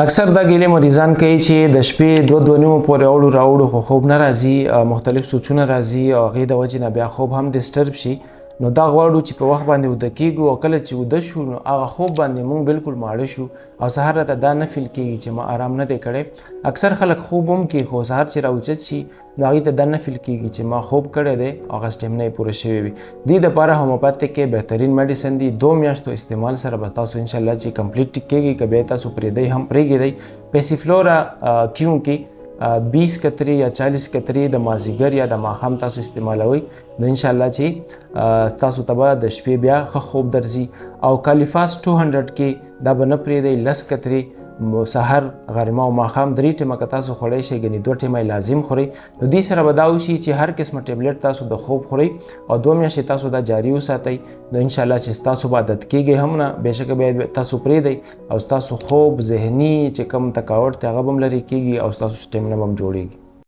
اکثر دا ګیلې مریضان کوي چې د شپې 2:30 پورې راوړو خو خوب نه راځي، مختلف سوچونه راځي او هغې د وجې نه بیا خوب هم ډسټرب شي. نو دا غواړو چې په وخت باندې وده کیږو او کله چې وده شو نو هغه خوب باندې موږ بالکل ماړه شو او سهار راته دا نه فیل کیږي چې ما آرام نه دی کړی. اکثر خلک خوب هم کوي خو سهار چې راوچت شي نو هغې ته دا نه فیل کیږي چې ما خوب کړی دی او هغه سټیمنا یې پوره شوې وي. دې دپاره هومیوپاتیک کې بهترین میډیسن دی. 2 میاشتو استعمال سره به تاسو انشاءالله چې کمپلیټ ټیک کیږي. که بیا تاسو پرېږدئ هم پرېږدئ. پیسیفلورا کیوں کې 20 قطرې یا 40 قطرې د مازدیګر یا د ماښام تاسو استعمالوئ نو انشاءالله چې تاسو ته به د شپې بیا ښه خوب درځي. او کالیفاس 200 کې دا به نه پرېږدئ 10 قطرې سحر غرمه او ماښام 3 ټیمه که تاسو خوړی شئ ګنې 2 ټیمه یې لازم خورئ. نو دې سره به دا وشي چې هر قسمه ټیبلټ تاسو د خوب خورئ او 2 میاشتې تاسو دا جاري وساتئ نو انشاءالله چې ستاسو به عادت کیږئ هم نه. بېشکه بیا تاسو پرېږدئ او ستاسو خوب ذهني چې کوم تکاوټ دی هغه به هم لرې کیږي او ستاسو سټیمنا به هم جوړیږي.